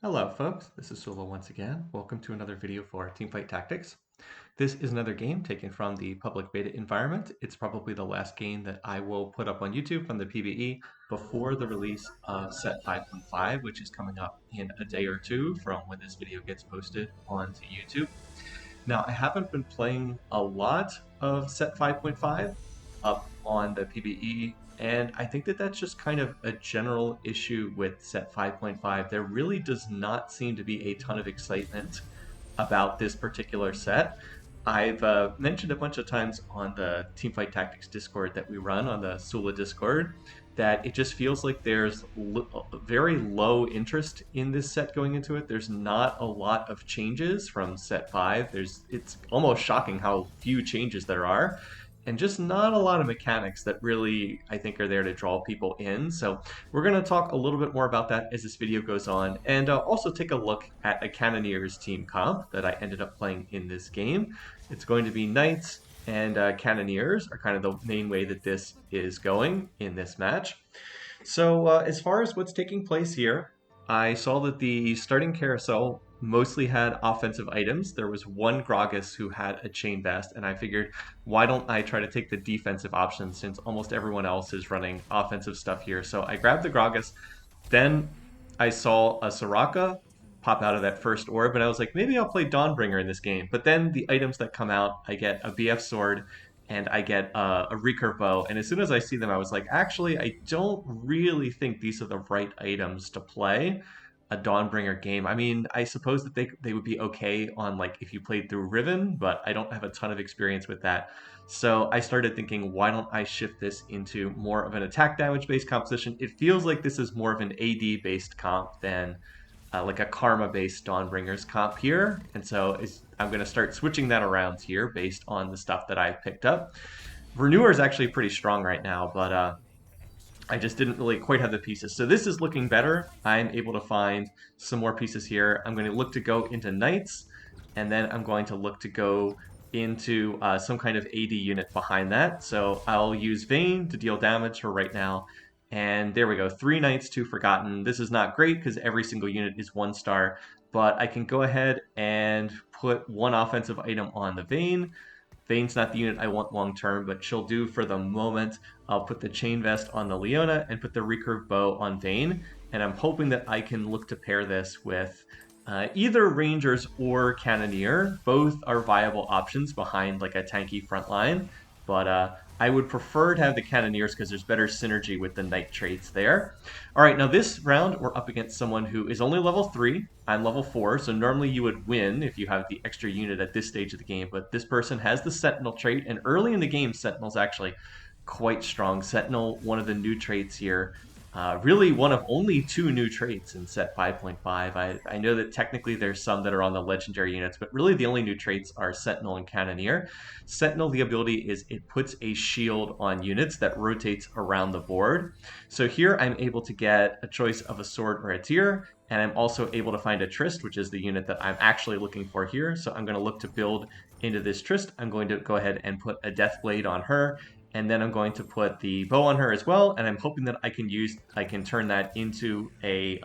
Hello folks, this is Solo once again. Welcome to another video for Teamfight Tactics. This is another game taken from the public beta environment. It's probably the last game that I will put up on YouTube from the PBE before the release of set 5.5, which is coming up in a day or two from when this video gets posted onto YouTube. Now, I haven't been playing a lot of set 5.5 up on the PBE, and I think that that's just kind of a general issue with set 5.5. There really does not seem to be a ton of excitement about this particular set. I've mentioned a bunch of times on the Teamfight Tactics Discord that we run on the Sula Discord that it just feels like there's very low interest in this set going into it. There's not a lot of changes from set 5. It's almost shocking how few changes there are, and just not a lot of mechanics that really I think are there to draw people in. So we're going to talk a little bit more about that as this video goes on, and also take a look at a Cannoneer's team comp that I ended up playing in this game. It's going to be Knights and Cannoneers are kind of the main way that this is going in this match. So as far as what's taking place here, I saw that the starting carousel mostly had offensive items. There was one Gragas who had a chain vest, and I figured, why don't I try to take the defensive option since almost everyone else is running offensive stuff here. So I grabbed the Gragas, then I saw a Soraka pop out of that first orb, and I was like, maybe I'll play Dawnbringer in this game. But then the items that come out, I get a BF sword, and I get a recurve bow. And as soon as I see them, I was like, actually, I don't really think these are the right items to play a Dawnbringer game. I mean, I suppose that they would be okay on like if you played through Riven, but I don't have a ton of experience with that. So I started thinking, why don't I shift this into more of an attack damage based composition? It feels like this is more of an AD based comp than like a Karma based Dawnbringer's comp here. And so I'm going to start switching that around here based on the stuff that I've picked up. Renewer is actually pretty strong right now, but I just didn't really quite have the pieces. So this is looking better. I'm able to find some more pieces here. I'm going to look to go into Knights, and then I'm going to look to go into some kind of AD unit behind that. So I'll use Vayne to deal damage for right now. And there we go, 3 Knights, 2 Forgotten. This is not great because every single unit is 1 star, but I can go ahead and put one offensive item on the Vayne. Vayne's not the unit I want long term, but she'll do for the moment. I'll put the Chain Vest on the Leona and put the Recurve Bow on Vayne, and I'm hoping that I can look to pair this with either Rangers or Cannoneer. Both are viable options behind like a tanky front line, but I would prefer to have the Cannoneers because there's better synergy with the Knight traits there. All right, now this round we're up against someone who is only level 3. I'm level 4, so normally you would win if you have the extra unit at this stage of the game, but this person has the Sentinel trait, and early in the game, Sentinel's actually quite strong. Sentinel, one of the new traits here. Really one of only 2 new traits in set 5.5. I know that technically there's some that are on the legendary units, but really the only new traits are Sentinel and Cannoneer. Sentinel, the ability is it puts a shield on units that rotates around the board. So here I'm able to get a choice of a sword or a tier, and I'm also able to find a Trist, which is the unit that I'm actually looking for here. So I'm going to look to build into this Trist. I'm going to go ahead and put a Deathblade on her, and then I'm going to put the bow on her as well, and I'm hoping that I can turn that into a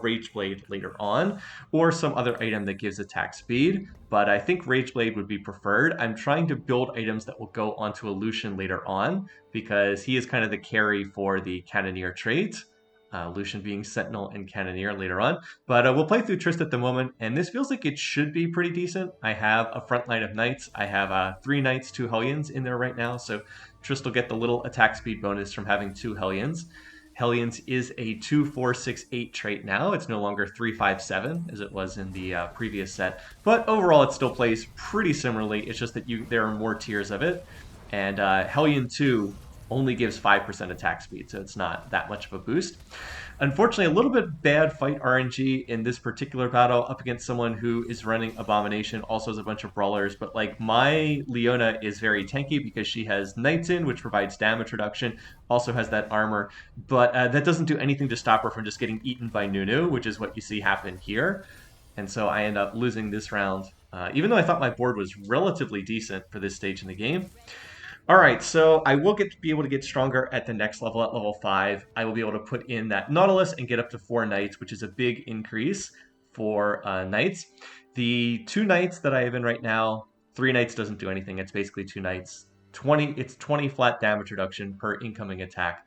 Rage Blade later on, or some other item that gives attack speed, but I think Rage Blade would be preferred. I'm trying to build items that will go onto a Lucian later on, because he is kind of the carry for the Cannoneer trait. Lucian being Sentinel and Cannoneer later on. But we'll play through Trist at the moment, and this feels like it should be pretty decent. I have a front line of Knights. I have 3 Knights, 2 Hellions in there right now, so Trist will get the little attack speed bonus from having 2 Hellions. Hellions is a 2, 4, 6, 8 trait now. It's no longer 3, 5, 7 as it was in the previous set, but overall it still plays pretty similarly. It's just that there are more tiers of it, and Hellion 2 only gives 5% attack speed, so it's not that much of a boost. Unfortunately, a little bit bad fight RNG in this particular battle up against someone who is running Abomination, also has a bunch of brawlers, but like my Leona is very tanky because she has Knights in, which provides damage reduction, also has that armor, but that doesn't do anything to stop her from just getting eaten by Nunu, which is what you see happen here. And so I end up losing this round, even though I thought my board was relatively decent for this stage in the game. All right, so I will be able to get stronger at the next level, at level 5. I will be able to put in that Nautilus and get up to 4 Knights, which is a big increase for knights. The 2 knights that I have in right now, 3 knights doesn't do anything. It's basically 2 knights. It's 20 flat damage reduction per incoming attack.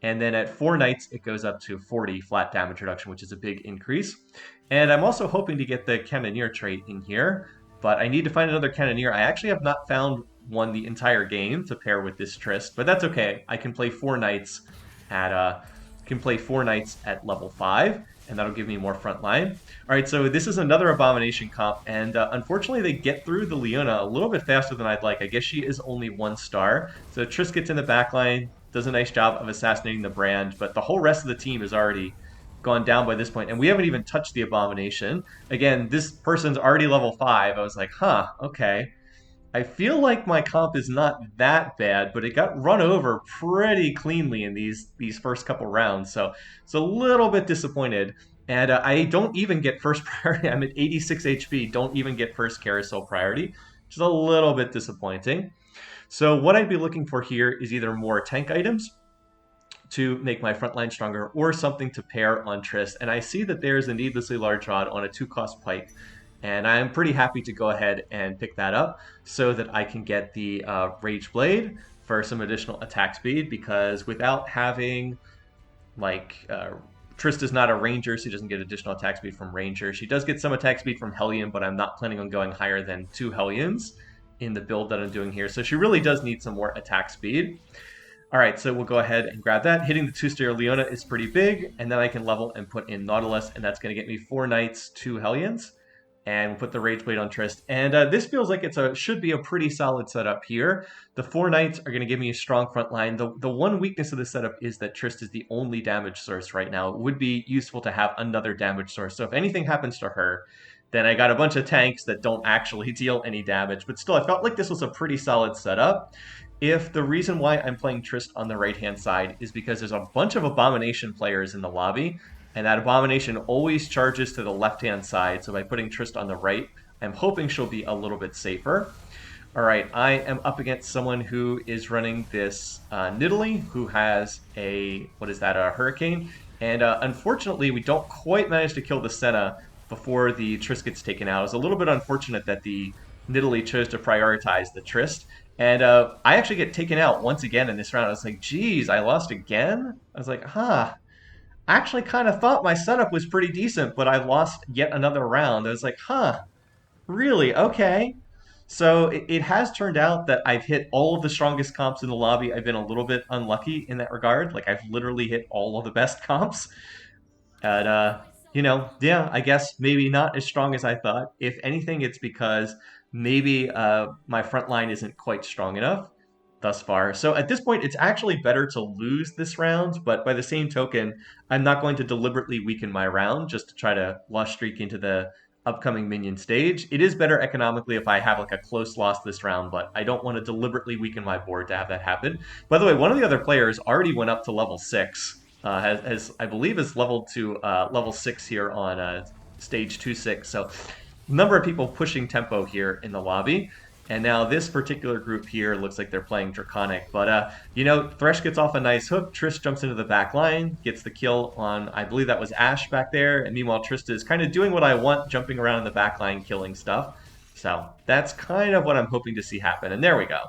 And then at 4 knights, it goes up to 40 flat damage reduction, which is a big increase. And I'm also hoping to get the Cannoneer trait in here, but I need to find another Cannoneer. I actually have not found one the entire game to pair with this Trist, but that's okay. I can play 4 knights at level 5, and that'll give me more front line. All right, so this is another Abomination comp, and unfortunately they get through the Leona a little bit faster than I'd like. I guess she is only 1 star. So Trist gets in the back line, does a nice job of assassinating the brand, but the whole rest of the team is already gone down by this point, and we haven't even touched the Abomination. Again, this person's already level 5. I was like, huh, okay. I feel like my comp is not that bad, but it got run over pretty cleanly in these first couple rounds, so it's a little bit disappointed. And I don't even get first priority. I'm at 86 HP, don't even get first carousel priority, which is a little bit disappointing. So what I'd be looking for here is either more tank items to make my front line stronger, or something to pair on Trist. And I see that there's a needlessly large rod on a 2-cost pike, and I'm pretty happy to go ahead and pick that up so that I can get the Rage Blade for some additional attack speed, because without having, like, Trist is not a ranger, so she doesn't get additional attack speed from ranger. She does get some attack speed from Hellion, but I'm not planning on going higher than 2 Hellions in the build that I'm doing here. So she really does need some more attack speed. All right, so we'll go ahead and grab that. Hitting the 2-star Leona is pretty big, and then I can level and put in Nautilus, and that's going to get me 4 Knights, 2 Hellions, and we'll put the Rage Blade on Trist. And this feels like should be a pretty solid setup here. The 4 Knights are going to give me a strong front line. The one weakness of this setup is that Trist is the only damage source right now. It would be useful to have another damage source. So if anything happens to her, then I got a bunch of tanks that don't actually deal any damage. But still, I felt like this was a pretty solid setup. If the reason why I'm playing Trist on the right-hand side is because there's a bunch of Abomination players in the lobby, and that Abomination always charges to the left-hand side, so by putting Trist on the right, I'm hoping she'll be a little bit safer. All right, I am up against someone who is running this Nidalee, who has a Hurricane, and unfortunately, we don't quite manage to kill the Senna before the Trist gets taken out. It was a little bit unfortunate that the Nidalee chose to prioritize the Trist. And I actually get taken out once again in this round. I was like, geez, I lost again? I was like, huh. I actually kind of thought my setup was pretty decent, but I lost yet another round. I was like, huh, really? Okay. So it has turned out that I've hit all of the strongest comps in the lobby. I've been a little bit unlucky in that regard. Like, I've literally hit all of the best comps. And, yeah, I guess maybe not as strong as I thought. If anything, it's because maybe my front line isn't quite strong enough thus far. So at this point, it's actually better to lose this round, but by the same token, I'm not going to deliberately weaken my round just to try to loss streak into the upcoming minion stage. It is better economically if I have like a close loss this round, but I don't want to deliberately weaken my board to have that happen. By the way, one of the other players already went up to level 6, has I believe is leveled to level 6 here on stage 2-6. So number of people pushing tempo here in the lobby. And now this particular group here looks like they're playing Draconic. But, Thresh gets off a nice hook. Trist jumps into the back line, gets the kill on, I believe that was Ashe back there. And meanwhile, Trist is kind of doing what I want, jumping around in the back line, killing stuff. So that's kind of what I'm hoping to see happen. And there we go.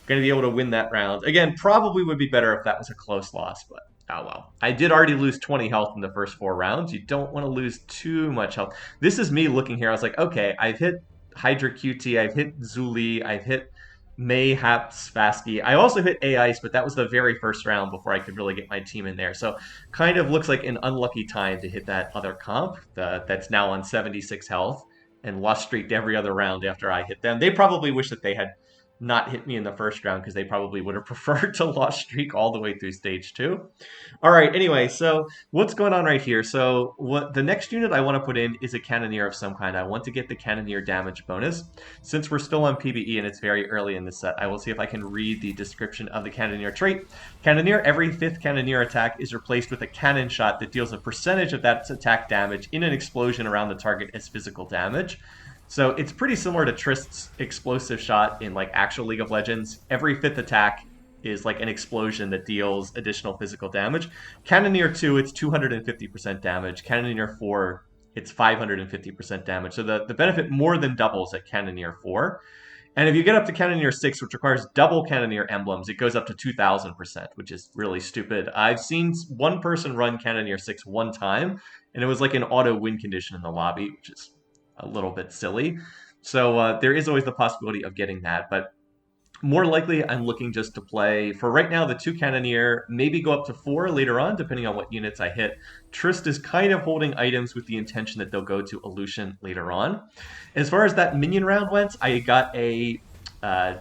Going to be able to win that round. Again, probably would be better if that was a close loss, but oh well. I did already lose 20 health in the first 4 rounds. You don't want to lose too much health. This is me looking here. I was like, okay, I've hit Hydra QT, I've hit Zuli, I've hit Mayhaps Fasky. I also hit A-Ice, but that was the very first round before I could really get my team in there. So kind of looks like an unlucky time to hit that other comp that's now on 76 health and lost streaked every other round after I hit them. They probably wish that they had not hit me in the first round because they probably would have preferred to lost streak all the way through stage 2. All right, anyway, so what's going on right here? So what the next unit I want to put in is a Cannoneer of some kind. I want to get the Cannoneer damage bonus. Since we're still on PBE and it's very early in the set, I will see if I can read the description of the Cannoneer trait. Cannoneer, every 5th Cannoneer attack is replaced with a cannon shot that deals a percentage of that attack damage in an explosion around the target as physical damage. So it's pretty similar to Trist's explosive shot in like actual League of Legends. Every 5th attack is like an explosion that deals additional physical damage. Cannoneer 2, it's 250% damage. Cannoneer 4 it's 550% damage. So the benefit more than doubles at Cannoneer 4. And if you get up to Cannoneer 6, which requires double Cannoneer emblems, it goes up to 2000%, which is really stupid. I've seen one person run Cannoneer 6 one time, and it was like an auto win condition in the lobby, which is a little bit silly. So there is always the possibility of getting that, but more likely, I'm looking just to play, for right now, the 2 Cannoneer, maybe go up to 4 later on, depending on what units I hit. Trist is kind of holding items with the intention that they'll go to Lucian later on. As far as that minion round went, I got a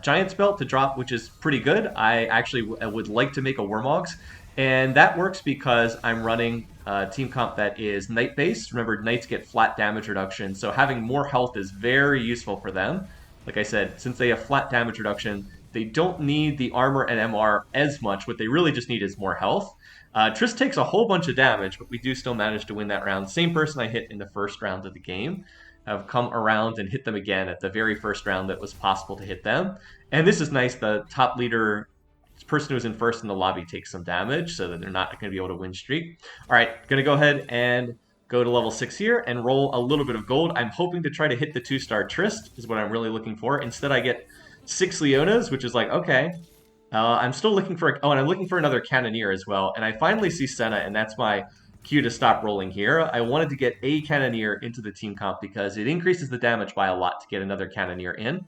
Giant's Belt to drop, which is pretty good. I actually would like to make a Wormogs, and that works because I'm running a team comp that is Knight-based. Remember, Knights get flat damage reduction, so having more health is very useful for them. Like I said, since they have flat damage reduction, they don't need the armor and MR as much. What they really just need is more health. Trist takes a whole bunch of damage, but we do still manage to win that round. Same person I hit in the first round of the game. I've come around and hit them again at the very first round that was possible to hit them. And this is nice. The top leader, this person who was in first in the lobby, takes some damage, so that they're not going to be able to win streak. All right, going to go ahead and go to level 6 here and roll a little bit of gold. I'm hoping to try to hit the 2-star Trist, is what I'm really looking for. Instead, I get 6 Leonas, which is like, okay. I'm still looking for, and I'm looking for another Cannoneer as well. And I finally see Senna, and that's my cue to stop rolling here. I wanted to get a Cannoneer into the team comp because it increases the damage by a lot to get another Cannoneer in.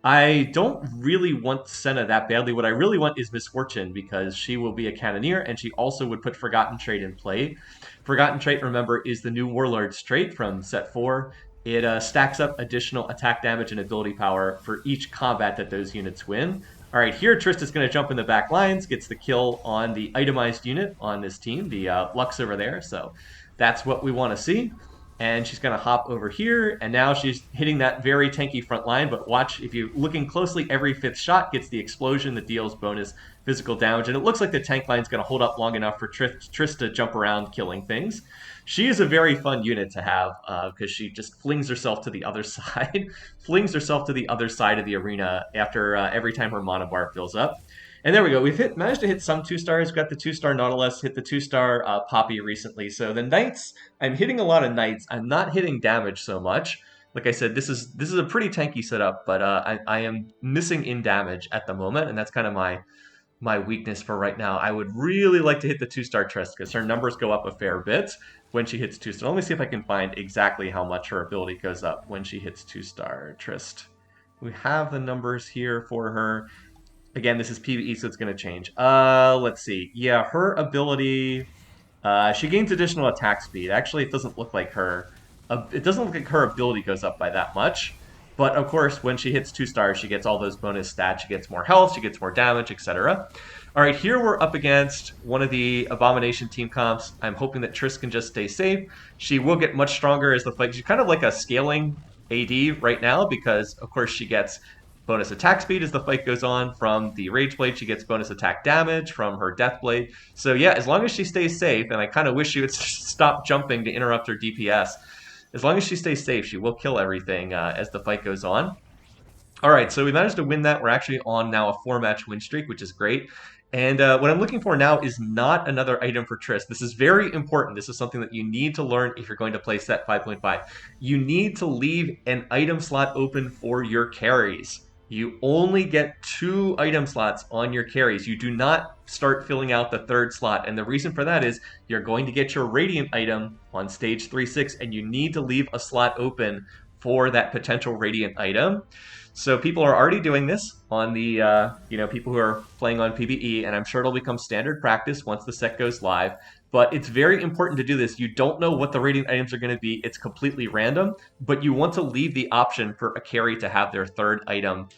I don't really want Senna that badly. What I really want is Misfortune, because she will be a Cannoneer, and she also would put Forgotten Trait in play. Forgotten Trait, remember, is the new Warlord's trait from set 4. It stacks up additional attack damage and ability power for each combat that those units win. All right, here Trist is going to jump in the back lines, gets the kill on the itemized unit on this team, the Lux over there. So that's what we want to see. And she's going to hop over here, and now she's hitting that very tanky front line. But watch, if you're looking closely, every 5th shot gets the explosion that deals bonus physical damage. And it looks like the tank line's going to hold up long enough for Trist to jump around killing things. She is a very fun unit to have because she just flings herself to the other side, flings herself to the other side of the arena after every time her mana bar fills up. And there we go. We've managed to hit some 2-stars. Got the 2-star Nautilus, hit the 2-star Poppy recently. So the Knights, I'm hitting a lot of Knights. I'm not hitting damage so much. Like I said, this is a pretty tanky setup, but I am missing in damage at the moment, and that's kind of my weakness for right now. I would really like to hit the 2-star Trist because her numbers go up a fair bit when she hits 2-star. Let me see if I can find exactly how much her ability goes up when she hits 2-star Trist. We have the numbers here for her. Again, this is PBE, so it's going to change. Let's see. Yeah, her ability, she gains additional attack speed. Actually, it doesn't look like her. It doesn't look like her ability goes up by that much. But of course, when she hits 2-stars, she gets all those bonus stats. She gets more health, she gets more damage, etc. All right, here we're up against one of the Abomination team comps. I'm hoping that Triss can just stay safe. She will get much stronger as the fight. She's kind of like a scaling AD right now because, of course, she gets bonus attack speed as the fight goes on from the Rage Blade. She gets bonus attack damage from her Death Blade. So yeah, as long as she stays safe, and I kind of wish she would stop jumping to interrupt her DPS. As long as she stays safe, she will kill everything as the fight goes on. All right, so we managed to win that. We're actually on now a 4-match win streak, which is great. And what I'm looking for now is not another item for Triss. This is very important. This is something that you need to learn if you're going to play set 5.5. You need to leave an item slot open for your carries. You only get 2 item slots on your carries. You do not start filling out the 3rd slot. And the reason for that is you're going to get your Radiant item on stage 3-6, and you need to leave a slot open for that potential Radiant item. So people are already doing this on the, people who are playing on PBE, and I'm sure it'll become standard practice once the set goes live. But it's very important to do this. You don't know what the Radiant items are going to be. It's completely random, but you want to leave the option for a carry to have their 3rd item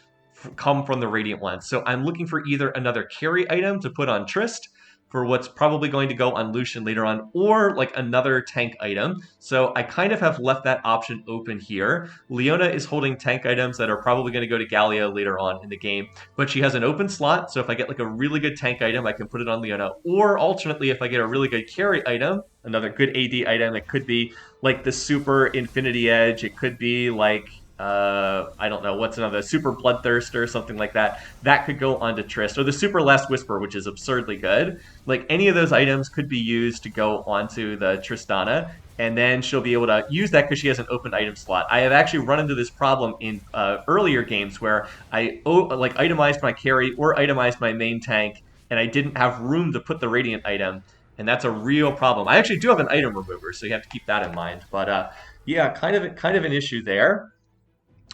come from the Radiant one. So I'm looking for either another carry item to put on Trist for what's probably going to go on Lucian later on, or like another tank item. So I kind of have left that option open here. Leona is holding tank items that are probably going to go to Gallia later on in the game, but she has an open slot. So if I get like a really good tank item, I can put it on Leona. Or alternately, if I get a really good carry item, another good AD item, it could be like the Super Infinity Edge. It could be like I don't know, what's another, Super Bloodthirster or something like that. That could go onto Trist, or the Super Last Whisper, which is absurdly good. Like any of those items could be used to go onto the Tristana. and then she'll be able to use that because she has an open item slot. I have actually run into this problem in earlier games where I like itemized my carry or itemized my main tank, and I didn't have room to put the radiant item, and that's a real problem. I actually do have an item remover, so you have to keep that in mind. But yeah, kind of an issue there.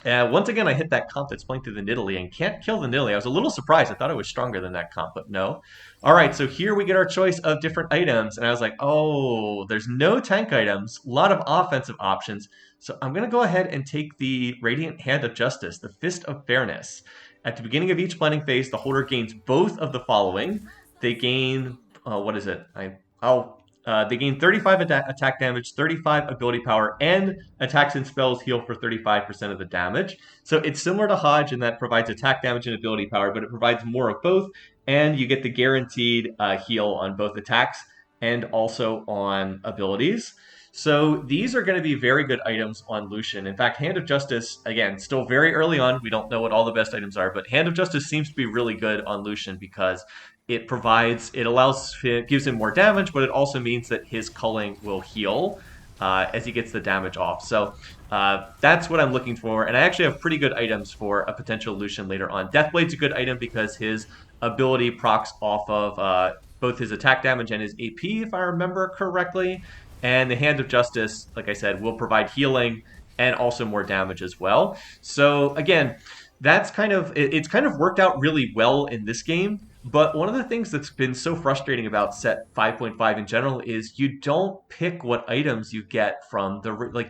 Once again, I hit that comp that's playing through the Nidalee and can't kill the Nidalee. I was a little surprised. I thought it was stronger than that comp, but no. All right, so here we get our choice of different items. And I was like, oh, there's no tank items, a lot of offensive options. So I'm going to go ahead and take the Radiant Hand of Justice, the Fist of Fairness. At the beginning of each planning phase, the holder gains both of the following. They gain, what is it? They gain 35 attack damage, 35 ability power, and attacks and spells heal for 35% of the damage. So it's similar to Hodge in that it provides attack damage and ability power, but it provides more of both, and you get the guaranteed heal on both attacks and also on abilities. So these are going to be very good items on Lucian. In fact, Hand of Justice, again, still very early on. We don't know what all the best items are, but Hand of Justice seems to be really good on Lucian because it gives him more damage, but it also means that his culling will heal as he gets the damage off. So that's what I'm looking for, and I actually have pretty good items for a potential Lucian later on. Deathblade's a good item because his ability procs off of both his attack damage and his AP, if I remember correctly. And the Hand of Justice, like I said, will provide healing and also more damage as well. So again, it's kind of worked out really well in this game. But one of the things that's been so frustrating about set 5.5 in general is you don't pick what items you get from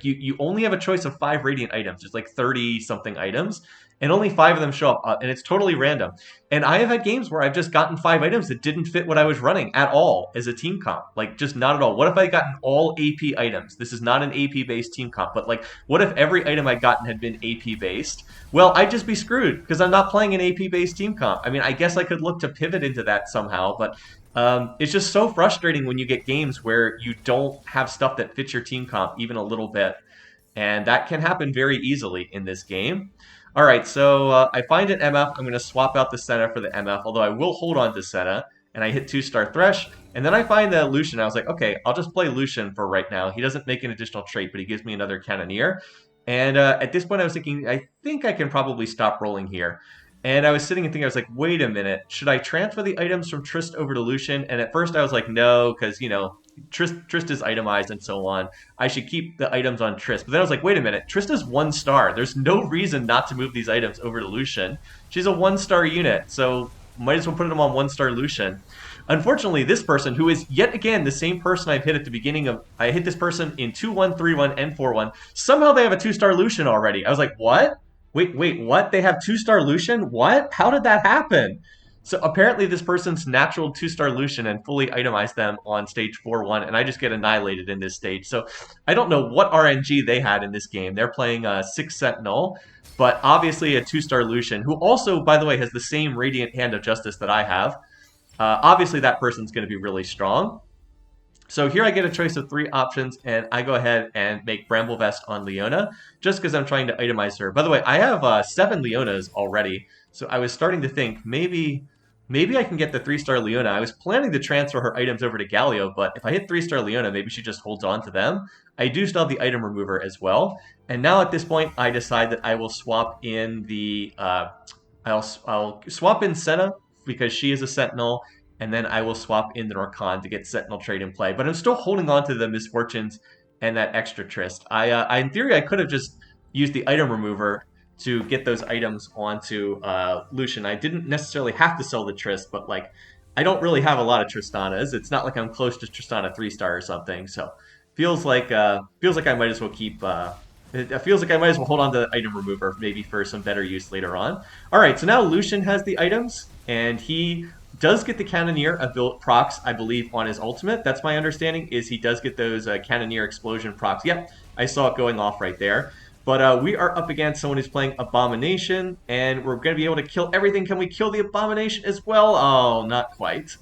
you only have a choice of 5 radiant items. There's like 30 something items, and only 5 of them show up, and it's totally random. And I have had games where I've just gotten 5 items that didn't fit what I was running at all as a team comp. Like, just not at all. What if I gotten all AP items? This is not an AP-based team comp, but like, what if every item I'd gotten had been AP-based? Well, I'd just be screwed because I'm not playing an AP-based team comp. I mean, I guess I could look to pivot into that somehow, but it's just so frustrating when you get games where you don't have stuff that fits your team comp even a little bit. And that can happen very easily in this game. All right, so I find an MF. I'm going to swap out the Senna for the MF, although I will hold on to Senna. And I hit 2-star Thresh. And then I find the Lucian. I was like, okay, I'll just play Lucian for right now. He doesn't make an additional trait, but he gives me another Cannoneer. And at this point, I was thinking, I think I can probably stop rolling here. And I was sitting and thinking, I was like, wait a minute, should I transfer the items from Trist over to Lucian? And at first I was like, no, because, you know, Trist is itemized and so on. I should keep the items on Trist. But then I was like, wait a minute, Trist is 1 star. There's no reason not to move these items over to Lucian. She's a 1-star unit, so might as well put them on 1-star Lucian. Unfortunately, this person, who is yet again the same person I've hit at the beginning of... I hit this person in 2-1, 3-1, and 4-1. Somehow they have a 2-star Lucian already. I was like, what? Wait, what? They have 2-star Lucian? What? How did that happen? So apparently this person's natural 2-star Lucian and fully itemized them on stage 4-1, and I just get annihilated in this stage. So I don't know what RNG they had in this game. They're playing a 6 Sentinel, but obviously a 2-star Lucian, who also, by the way, has the same Radiant Hand of Justice that I have. Obviously that person's going to be really strong. So here I get a choice of 3 options, and I go ahead and make Bramble Vest on Leona, just because I'm trying to itemize her. By the way, I have 7 Leonas already, so I was starting to think maybe I can get the 3-star Leona. I was planning to transfer her items over to Galio, but if I hit 3-star Leona, maybe she just holds on to them. I do still have the item remover as well, and now at this point, I decide that I will swap in the I'll swap in Senna because she is a Sentinel. And then I will swap in the Rakan to get Sentinel trade in play. But I'm still holding on to the Misfortunes and that extra Trist. In theory, I could have just used the item remover to get those items onto Lucian. I didn't necessarily have to sell the Trist, but like, I don't really have a lot of Tristanas. It's not like I'm close to Tristana 3-star or something. So feels like I might as well keep. It feels like I might as well hold on to the item remover, maybe for some better use later on. All right, so now Lucian has the items, and he does get the Cannoneer procs, I believe, on his ultimate. That's my understanding, is he does get those Cannoneer explosion procs. Yep, I saw it going off right there. But we are up against someone who's playing Abomination, and we're going to be able to kill everything. Can we kill the Abomination as well? Oh, not quite.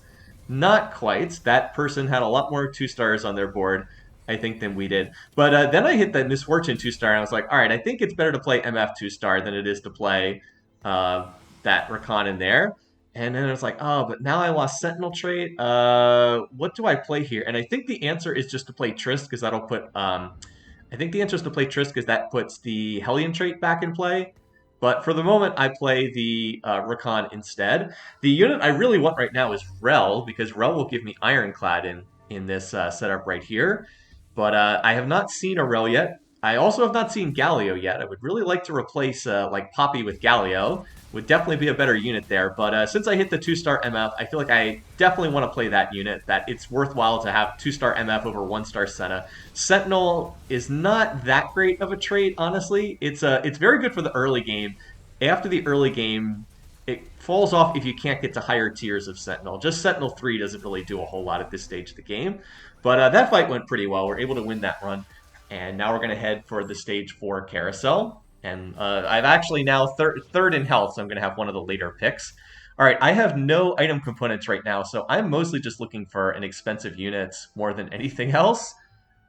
Not quite. That person had a lot more 2-stars on their board, I think, than we did. But then I hit that Misfortune 2-star, and I was like, all right, I think it's better to play MF 2-star than it is to play that Rakan in there. And then it's like, oh, but now I lost Sentinel trait. What do I play here? And I think the answer is just to play Trist because that'll put I think the answer is to play Triss because that puts the Hellion trait back in play. But for the moment, I play the Rakan instead. The unit I really want right now is Rel because Rel will give me Ironclad in this setup right here. But I have not seen a Rel yet. I also have not seen Galio yet. I would really like to replace like Poppy with Galio. Would definitely be a better unit there. But since I hit the 2-star MF, I feel like I definitely want to play that unit. That it's worthwhile to have 2-star MF over 1-star Senna. Sentinel is not that great of a trait, honestly. It's very good for the early game. After the early game, it falls off if you can't get to higher tiers of Sentinel. Just Sentinel 3 doesn't really do a whole lot at this stage of the game. But that fight went pretty well. We're able to win that run. And now we're going to head for the stage 4 carousel. And I've actually now third in health, so I'm going to have one of the later picks. All right, I have no item components right now, so I'm mostly just looking for an expensive unit more than anything else.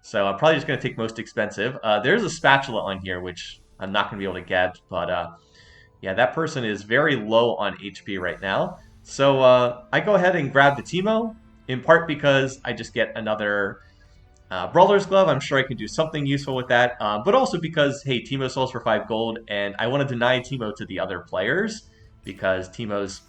So I'm probably just going to take most expensive. There's a spatula on here, which I'm not going to be able to get. But yeah, that person is very low on HP right now. So I go ahead and grab the Teemo, in part because I just get another Brawler's Glove. I'm sure I can do something useful with that. But also because, hey, Teemo sells for 5 gold, and I want to deny Teemo to the other players because Teemo's...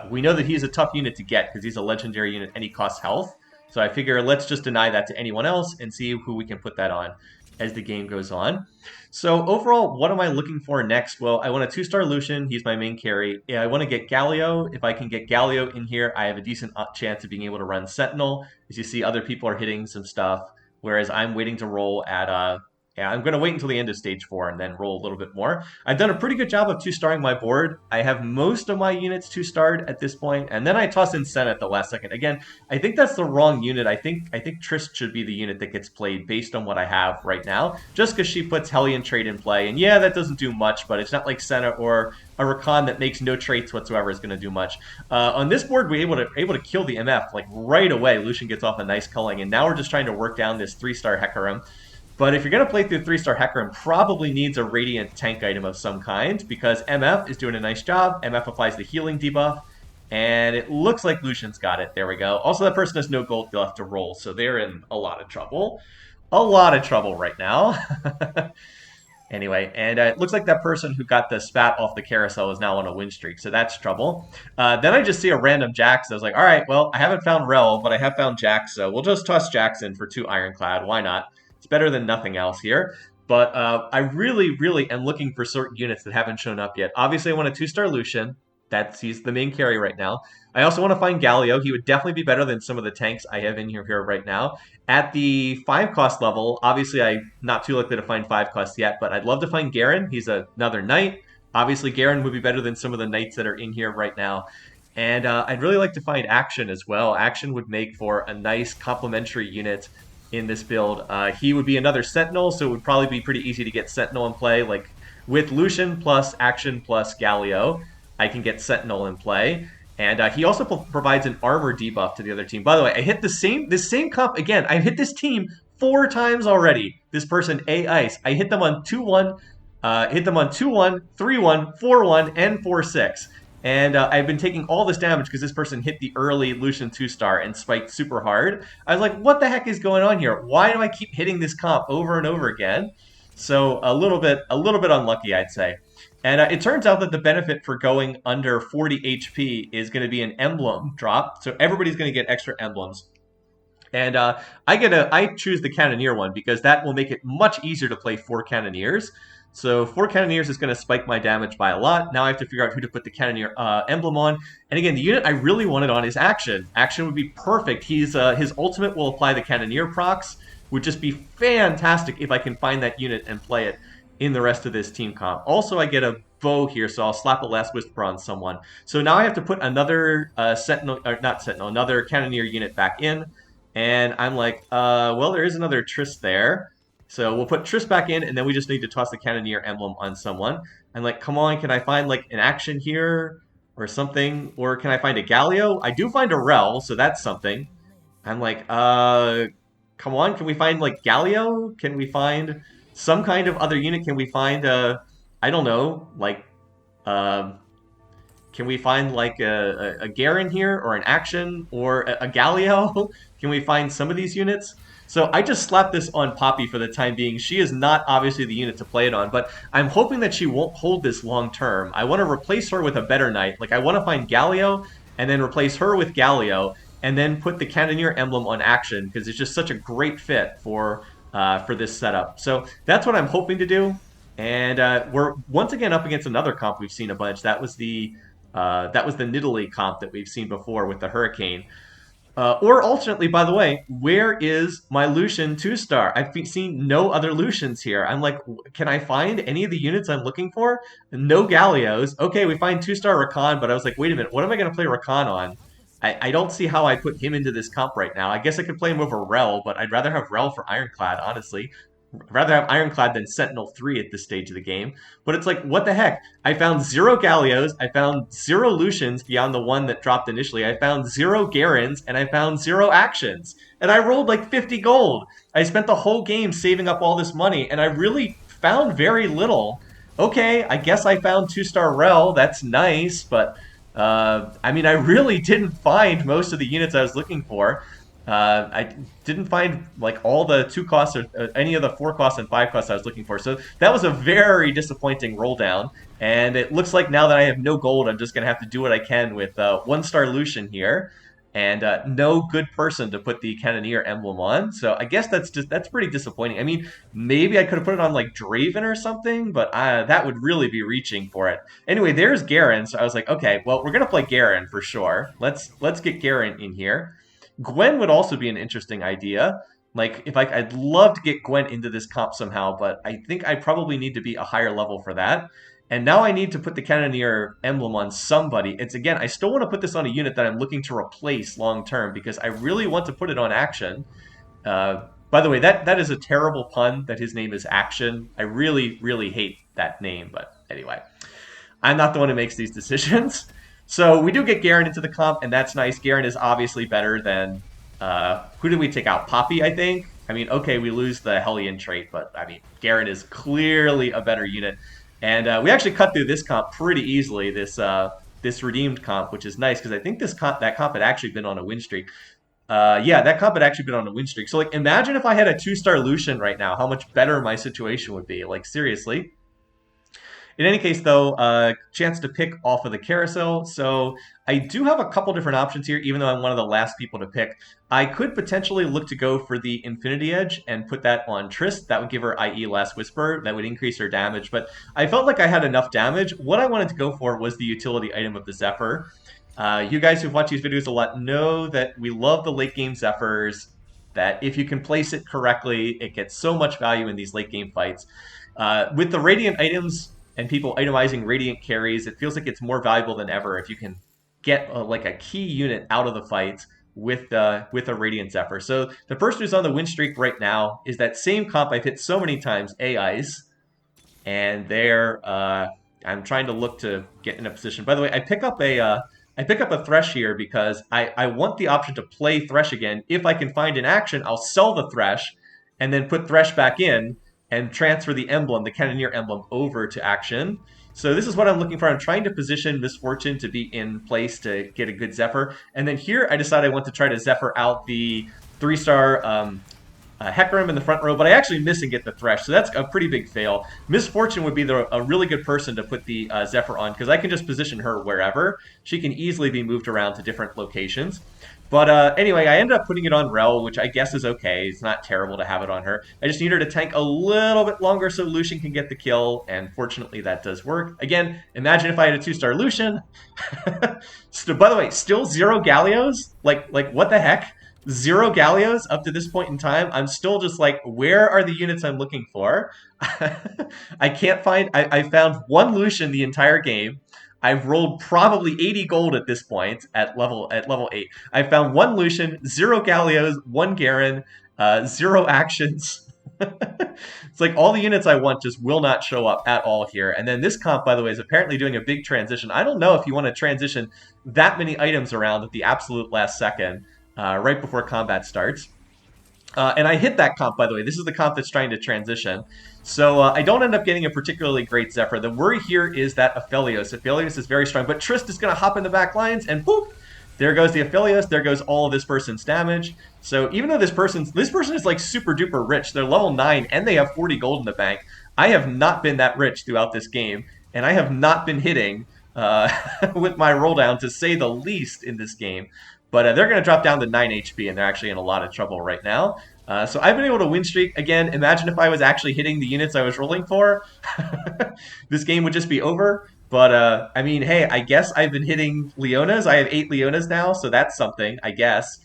we know that he's a tough unit to get because he's a legendary unit and he costs health. So I figure let's just deny that to anyone else and see who we can put that on as the game goes on. So overall, what am I looking for next? Well, I want a 2-star Lucian. He's my main carry. Yeah, I want to get Galio. If I can get Galio in here, I have a decent chance of being able to run Sentinel. As you see, other people are hitting some stuff, whereas I'm waiting to roll at yeah, I'm going to wait until the end of stage 4 and then roll a little bit more. I've done a pretty good job of 2-starring my board. I have most of my units 2-starred at this point, and then I toss in Sen at the last second. Again, I think that's the wrong unit. I think Trist should be the unit that gets played based on what I have right now, just because she puts Hellion trait in play. And yeah, that doesn't do much, but it's not like Senna or a Rakan that makes no traits whatsoever is going to do much. On this board, we're able to kill the MF like right away. Lucian gets off a nice culling, and now we're just trying to work down this 3-star Hecarim. But if you're going to play through 3-star Hecarim, probably needs a Radiant tank item of some kind, because MF is doing a nice job. MF applies the healing debuff, and it looks like Lucian's got it. There we go. Also, that person has no gold left to roll, so they're in a lot of trouble. A lot of trouble right now. Anyway, and it looks like that person who got the spat off the carousel is now on a win streak, so that's trouble. Then I just see a random Jax. I was like, all right, well, I haven't found Rel, but I have found Jax, so we'll just toss Jax in for 2 Ironclad. Why not? It's better than nothing else here. But I really, really am looking for certain units that haven't shown up yet. Obviously, I want a 2-star Lucian. He's the main carry right now. I also want to find Galio. He would definitely be better than some of the tanks I have in here right now. At the 5-cost level, obviously I'm not too likely to find 5 costs yet, but I'd love to find Garen. He's another knight. Obviously, Garen would be better than some of the knights that are in here right now. And I'd really like to find Action as well. Action would make for a nice complementary unit in this build. He would be another Sentinel, so it would probably be pretty easy to get Sentinel in play. Like with Lucian plus Action plus Galio, I can get Sentinel in play. And he also provides an armor debuff to the other team. By the way, I hit this same comp again. I've hit this team 4 times already. This person, A Ice. I hit them on 2-1, hit them on 2-1, 3-1, 4-1, and 4-6. And I've been taking all this damage because this person hit the early Lucian 2-star and spiked super hard. I was like, what the heck is going on here? Why do I keep hitting this comp over and over again? So a little bit unlucky, I'd say. And it turns out that the benefit for going under 40 HP is going to be an emblem drop. So everybody's going to get extra emblems. And I choose the Cannoneer one because that will make it much easier to play 4 Cannoneers. So 4 Cannoneers is going to spike my damage by a lot. Now I have to figure out who to put the Cannoneer emblem on. And again, the unit I really wanted on is Action. Action would be perfect. His ultimate will apply the Cannoneer procs. Would just be fantastic if I can find that unit and play it in the rest of this team comp. Also, I get a bow here, so I'll slap a Last Whisper on someone. So now I have to put another another Cannoneer unit back in. And I'm like, well, there is another Trist there. So we'll put Trist back in, and then we just need to toss the Cannoneer emblem on someone. I'm like, come on, can I find like an Action here or something? Or can I find a Galio? I do find a Rel, so that's something. I'm like, come on, can we find like Galio? Can we find some kind of other unit? Can we find, I don't know, like, Can we find like a Garen here or an Action or a Galio? Can we find some of these units? So I just slapped this on Poppy for the time being. She is not obviously the unit to play it on, but I'm hoping that she won't hold this long term. I want to replace her with a better knight. Like I want to find Galio and then replace her with Galio and then put the Cannoneer emblem on Action because it's just such a great fit for this setup. So that's what I'm hoping to do. And we're once again up against another comp we've seen a bunch. That was the Nidalee comp that we've seen before with the Hurricane. Or alternately, by the way, where is my Lucian 2-star? I've seen no other Lucians here. I'm like, can I find any of the units I'm looking for? No Gallios. Okay, we find 2-star Rakan, but I was like, wait a minute, what am I going to play Rakan on? I don't see how I put him into this comp right now. I guess I could play him over Rel, but I'd rather have Rel for Ironclad, honestly. I'd rather have Ironclad than Sentinel 3 at this stage of the game. But it's like, what the heck? I found 0 Gallios, I found 0 Lucians beyond the one that dropped initially, I found 0 Garens, and I found 0 Actions. And I rolled like 50 gold. I spent the whole game saving up all this money, and I really found very little. Okay, I guess I found 2-star Rel, that's nice, but I mean, I really didn't find most of the units I was looking for. I didn't find like all the 2 costs or any of the 4 costs and 5 costs I was looking for. So that was a very disappointing roll down. And it looks like now that I have no gold, I'm just going to have to do what I can with 1-star Lucian here. And no good person to put the Cannoneer emblem on. So I guess that's pretty disappointing. I mean, maybe I could have put it on like Draven or something, but that would really be reaching for it. Anyway, there's Garen. So I was like, okay, well, we're going to play Garen for sure. Let's get Garen in here. Gwen would also be an interesting idea. Like, I'd love to get Gwen into this comp somehow, but I think I probably need to be a higher level for that. And now I need to put the Cannoneer emblem on somebody. It's again, I still want to put this on a unit that I'm looking to replace long term because I really want to put it on Action. By the way, that is a terrible pun that his name is Action. I really, really hate that name, but anyway. I'm not the one who makes these decisions. So we do get Garen into the comp, and that's nice. Garen is obviously better than... who did we take out? Poppy, I think? I mean, okay, we lose the Hellion trait, but, I mean, Garen is clearly a better unit. And we actually cut through this comp pretty easily, this redeemed comp, which is nice, because I think that comp had actually been on a win streak. Yeah, that comp had actually been on a win streak. So, like, imagine if I had a 2-star Lucian right now, how much better my situation would be. Like, seriously. In any case, though, chance to pick off of the carousel. So I do have a couple different options here, even though I'm one of the last people to pick. I could potentially look to go for the Infinity Edge and put that on Trist. That would give her IE Last Whisper. That would increase her damage. But I felt like I had enough damage. What I wanted to go for was the utility item of the Zephyr. You guys who've watched these videos a lot know that we love the late game Zephyrs, that if you can place it correctly, it gets so much value in these late game fights. With the Radiant items, and people itemizing Radiant carries, it feels like it's more valuable than ever if you can get like a key unit out of the fight with a Radiant Zephyr. So the person who's on the win streak right now is that same comp I've hit so many times, AIs, and there I'm trying to look to get in a position. By the way, I pick up a Thresh here because I want the option to play Thresh again. If I can find an action, I'll sell the Thresh and then put Thresh back in and transfer the emblem, the Cannoneer emblem, over to Action. So this is what I'm looking for. I'm trying to position Misfortune to be in place to get a good Zephyr. And then here, I decided I want to try to Zephyr out the 3-star Hecarim in the front row, but I actually miss and get the Thresh, so that's a pretty big fail. Misfortune would be a really good person to put the Zephyr on, because I can just position her wherever. She can easily be moved around to different locations. But anyway, I ended up putting it on Rel, which I guess is okay. It's not terrible to have it on her. I just need her to tank a little bit longer so Lucian can get the kill, and fortunately that does work. Again, imagine if I had a 2-star Lucian. So, by the way, still 0 Gallios? Like what the heck? 0 Gallios up to this point in time. I'm still just like, where are the units I'm looking for? I can't find... I found 1 Lucian the entire game. I've rolled probably 80 gold at this point at level 8. I found 1 Lucian, 0 Gallios, 1 Garen, 0 actions. It's like all the units I want just will not show up at all here. And then this comp, by the way, is apparently doing a big transition. I don't know if you want to transition that many items around at the absolute last second, right before combat starts. And I hit that comp, by the way. This is the comp that's trying to transition. So I don't end up getting a particularly great Zephyr. The worry here is that Aphelios. Aphelios is very strong, but Trist is going to hop in the back lines, and boop! There goes the Aphelios. There goes all of this person's damage. So even though this person is like super duper rich, they're level 9 and they have 40 gold in the bank. I have not been that rich throughout this game, and I have not been hitting with my roll down, to say the least, in this game. But they're going to drop down to 9 HP, and they're actually in a lot of trouble right now. So I've been able to win streak. Again, imagine if I was actually hitting the units I was rolling for. This game would just be over. But, I mean, hey, I guess I've been hitting Leonas. I have 8 Leonas now, so that's something, I guess.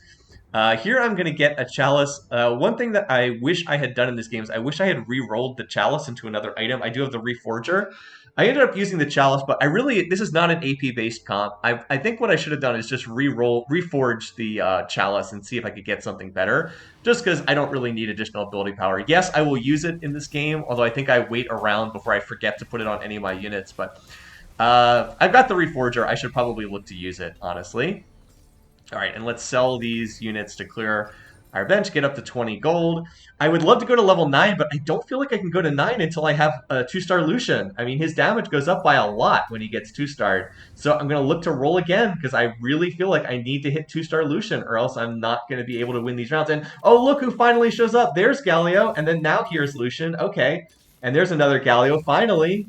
Here I'm going to get a Chalice. One thing that I wish I had done in this game is I wish I had re-rolled the Chalice into another item. I do have the Reforger. I ended up using the Chalice, but this is not an AP-based comp. I think what I should have done is just reforge the Chalice and see if I could get something better, just because I don't really need additional ability power. Yes, I will use it in this game, although I think I wait around before I forget to put it on any of my units, but I've got the Reforger. I should probably look to use it, honestly. All right, and let's sell these units to clear our bench, get up to 20 gold. I would love to go to level 9, but I don't feel like I can go to 9 until I have a 2-star Lucian. I mean, his damage goes up by a lot when he gets 2-starred. So I'm going to look to roll again, because I really feel like I need to hit 2-star Lucian, or else I'm not going to be able to win these rounds. And, oh, look who finally shows up. There's Galio, and then now here's Lucian. Okay, and there's another Galio, finally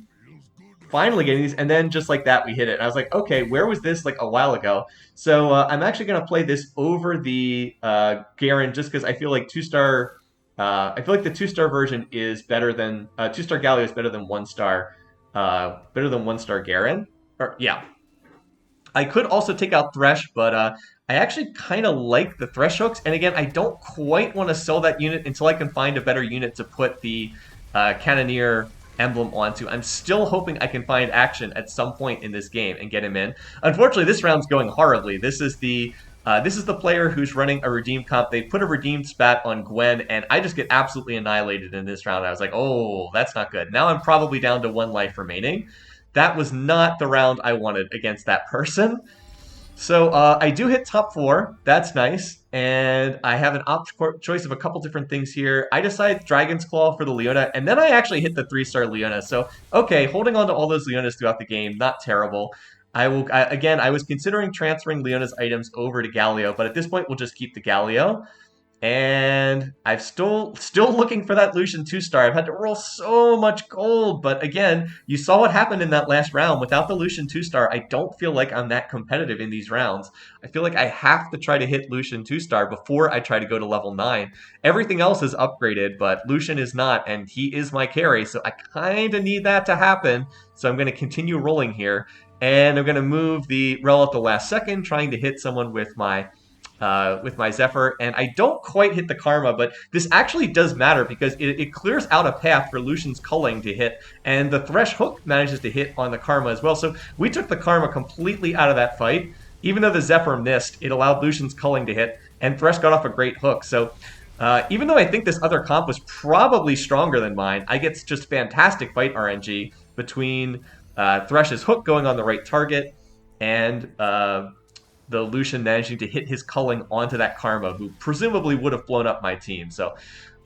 getting these, and then just like that we hit it. And I was like, okay, where was this like a while ago? So I'm actually going to play this over the Garen, just because I feel like 2-star I feel like the 2-star version is better than 2-star Galio is better than 1-star Garen. Or yeah, I could also take out Thresh, but I actually kind of like the Thresh hooks. And again, I don't quite want to sell that unit until I can find a better unit to put the Cannoneer emblem onto. I'm still hoping I can find action at some point in this game and get him in. Unfortunately, this round's going horribly. This is the player who's running a redeemed comp. They put a redeemed spat on Gwen, and I just get absolutely annihilated in this round. I was like, oh, that's not good. Now I'm probably down to 1 life remaining. That was not the round I wanted against that person. So I do hit top 4. That's nice. And I have an choice of a couple different things here. I decide Dragon's Claw for the Leona, and then I actually hit the 3-star Leona. So, okay, holding on to all those Leonas throughout the game, not terrible. Again, I was considering transferring Leona's items over to Galio, but at this point, we'll just keep the Galio. And I'm still looking for that Lucian 2-star. I've had to roll so much gold, but again, you saw what happened in that last round. Without the Lucian 2-star, I don't feel like I'm that competitive in these rounds. I feel like I have to try to hit Lucian 2-star before I try to go to level 9. Everything else is upgraded, but Lucian is not, and he is my carry, so I kind of need that to happen. So I'm going to continue rolling here, and I'm going to move the Rel at the last second, trying to hit someone with my Zephyr, and I don't quite hit the Karma, but this actually does matter because it clears out a path for Lucian's Culling to hit, and the Thresh hook manages to hit on the Karma as well. So we took the Karma completely out of that fight. Even though the Zephyr missed, it allowed Lucian's Culling to hit, and Thresh got off a great hook. So even though I think this other comp was probably stronger than mine, I get just fantastic fight RNG between Thresh's hook going on the right target and the Lucian managing to hit his Culling onto that Karma, who presumably would have blown up my team. So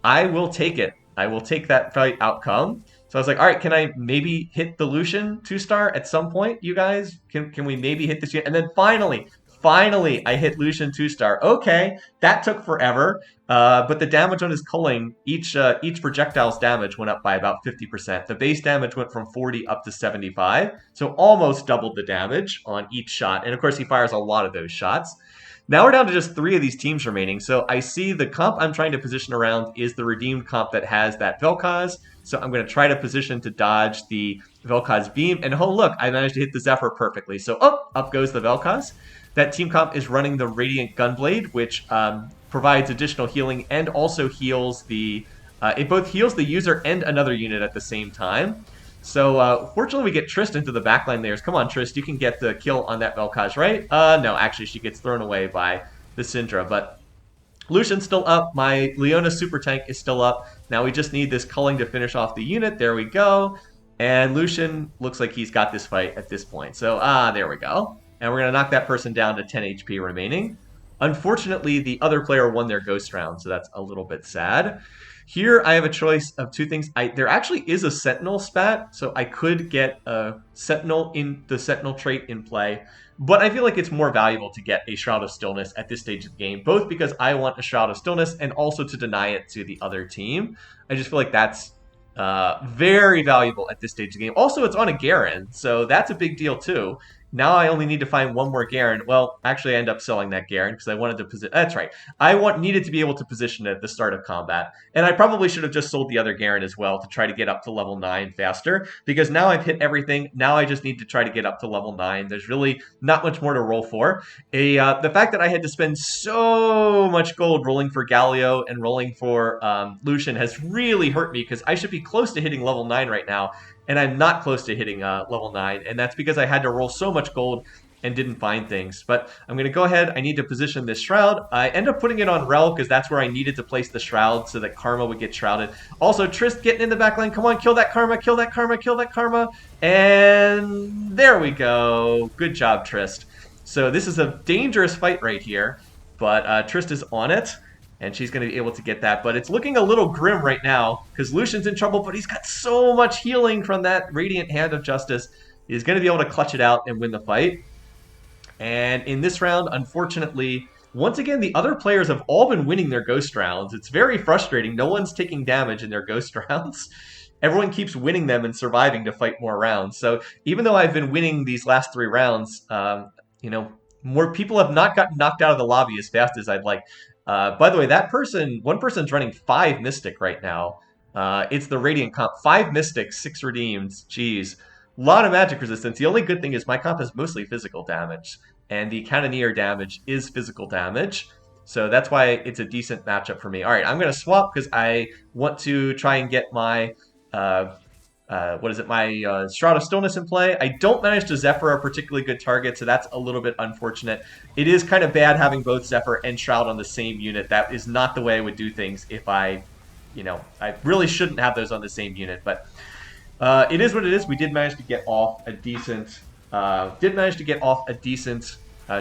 I will take it. I will take that fight outcome. So I was like, all right, can I maybe hit the Lucian 2-star at some point, you guys? Can we maybe hit this unit? And then finally, I hit Lucian 2-star. Okay, that took forever. But the damage on his Culling, each projectile's damage went up by about 50%. The base damage went from 40 up to 75, so almost doubled the damage on each shot. And of course, he fires a lot of those shots. Now we're down to just 3 of these teams remaining. So I see the comp I'm trying to position around is the redeemed comp that has that Vel'Koz. So I'm going to try to position to dodge the Vel'Koz beam. And oh, look, I managed to hit the Zephyr perfectly. So up goes the Vel'Koz. That team comp is running the Radiant Gunblade, which provides additional healing and also heals the... it both heals the user and another unit at the same time. So fortunately we get Trist into the backline layers. Come on, Trist, you can get the kill on that Vel'Koz, right? No, actually she gets thrown away by the Syndra, but Lucian's still up. My Leona super tank is still up. Now we just need this Culling to finish off the unit. There we go. And Lucian looks like he's got this fight at this point. So, there we go. And we're going to knock that person down to 10 HP remaining. Unfortunately, the other player won their ghost round, so that's a little bit sad. Here, I have a choice of two things. There actually is a Sentinel spat, so I could get a Sentinel in the Sentinel trait in play. But I feel like it's more valuable to get a Shroud of Stillness at this stage of the game, both because I want a Shroud of Stillness and also to deny it to the other team. I just feel like that's very valuable at this stage of the game. Also, it's on a Garen, so that's a big deal too. Now I only need to find one more Garen. Well, actually, I end up selling that Garen because I wanted to position. That's right. Needed to be able to position it at the start of combat, and I probably should have just sold the other Garen as well to try to get up to level 9 faster. Because now I've hit everything. Now I just need to try to get up to level 9. There's really not much more to roll for. The fact that I had to spend so much gold rolling for Galio and rolling for Lucian has really hurt me because I should be close to hitting level 9 right now. And I'm not close to hitting level 9, and that's because I had to roll so much gold and didn't find things. But I'm going to go ahead. I need to position this Shroud. I end up putting it on Rel because that's where I needed to place the Shroud so that Karma would get shrouded. Also, Trist getting in the back line. Come on, kill that Karma, kill that Karma, kill that Karma. And there we go. Good job, Trist. So this is a dangerous fight right here, but Trist is on it. And she's going to be able to get that. But it's looking a little grim right now because Lucian's in trouble, but he's got so much healing from that Radiant Hand of Justice. He's going to be able to clutch it out and win the fight. And in this round, unfortunately, once again, the other players have all been winning their ghost rounds. It's very frustrating. No one's taking damage in their ghost rounds. Everyone keeps winning them and surviving to fight more rounds. So even though I've been winning these last 3 rounds, more people have not gotten knocked out of the lobby as fast as I'd like. By the way, one person's running 5 Mystic right now. It's the Radiant comp. 5 Mystics, 6 redeemed. Jeez. A lot of magic resistance. The only good thing is my comp is mostly physical damage. And the Cannoneer damage is physical damage. So that's why it's a decent matchup for me. All right, I'm going to swap because I want to try and get my... my Shroud of Stillness in play. I don't manage to Zephyr a particularly good target, so that's a little bit unfortunate. It is kind of bad having both Zephyr and Shroud on the same unit. That is not the way I would do things if I really shouldn't have those on the same unit, but it is what it is. We did manage to get off a decent,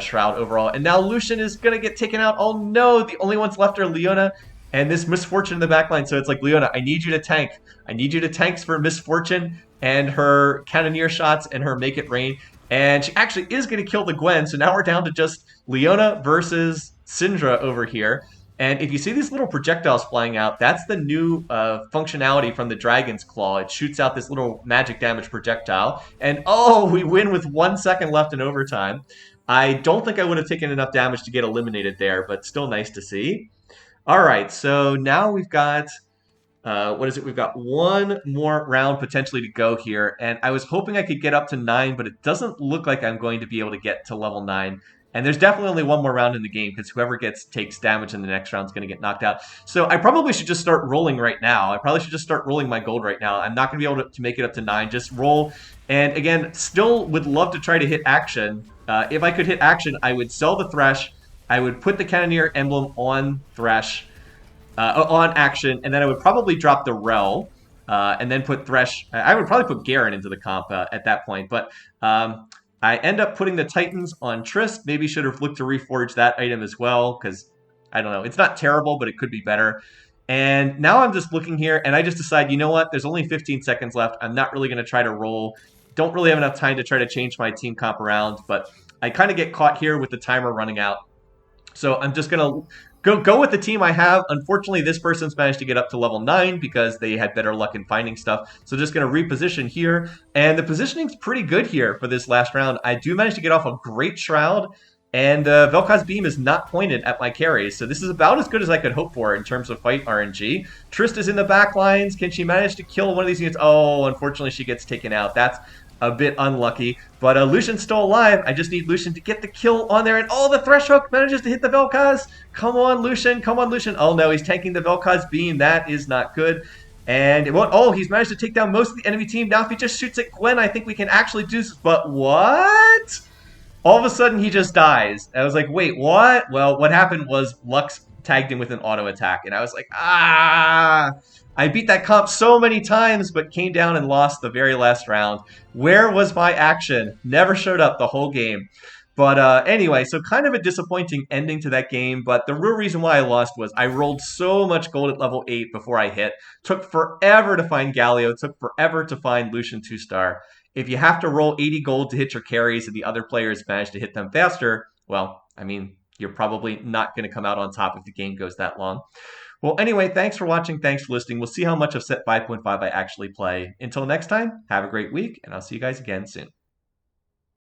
Shroud overall, and now Lucian is going to get taken out. Oh no, the only ones left are Leona and this Misfortune in the backline. So it's like, Leona, I need you to tank. I need you to tank for Misfortune and her Cannoneer shots and her Make It Rain. And she actually is going to kill the Gwen. So now we're down to just Leona versus Syndra over here. And if you see these little projectiles flying out, that's the new functionality from the Dragon's Claw. It shoots out this little magic damage projectile. And oh, we win with 1 second left in overtime. I don't think I would have taken enough damage to get eliminated there, but still nice to see. All right, so now we've got, We've got 1 more round potentially to go here, and I was hoping I could get up to 9, but it doesn't look like I'm going to be able to get to level 9. And there's definitely only 1 more round in the game because whoever takes damage in the next round is going to get knocked out. So I probably should just start rolling right now. I probably should just start rolling my gold right now. I'm not going to be able to make it up to 9. Just roll. And again, still would love to try to hit action. If I could hit action, I would sell the Thresh. I would put the Cannoneer emblem on Thresh, on action, and then I would probably drop the Rel, and then put Thresh. I would probably put Garen into the comp at that point, but I end up putting the Titans on Trist. Maybe should have looked to reforge that item as well, because, I don't know, it's not terrible, but it could be better. And now I'm just looking here, and I just decide, you know what, there's only 15 seconds left. I'm not really going to try to roll. Don't really have enough time to try to change my team comp around, but I kind of get caught here with the timer running out. So I'm just going to go with the team I have. Unfortunately, this person's managed to get up to level 9 because they had better luck in finding stuff. So just going to reposition here. And the positioning's pretty good here for this last round. I do manage to get off a great Shroud. And Vel'Koz Beam is not pointed at my carries. So this is about as good as I could hope for in terms of fight RNG. Trist is in the back lines. Can she manage to kill one of these units? Oh, unfortunately, she gets taken out. That's a bit unlucky, but Lucian's still alive. I just need Lucian to get the kill on there, and oh, the Thresh Hook manages to hit the Vel'Koz. Come on, Lucian. Come on, Lucian. Oh, no, he's tanking the Vel'Koz Beam. That is not good. And it won't. Oh, he's managed to take down most of the enemy team. Now if he just shoots at Gwen, I think we can actually do this. But what? All of a sudden, he just dies. I was like, wait, what? Well, what happened was Lux tagged him with an auto attack, and I was like, ah! I beat that comp so many times, but came down and lost the very last round. Where was my action? Never showed up the whole game. But anyway, so kind of a disappointing ending to that game. But the real reason why I lost was I rolled so much gold at level 8 before I hit. Took forever to find Galio. Took forever to find Lucian 2-star. If you have to roll 80 gold to hit your carries and the other players manage to hit them faster, well, I mean, you're probably not going to come out on top if the game goes that long. Well, anyway, thanks for watching. Thanks for listening. We'll see how much of set 5.5 I actually play. Until next time, have a great week, and I'll see you guys again soon.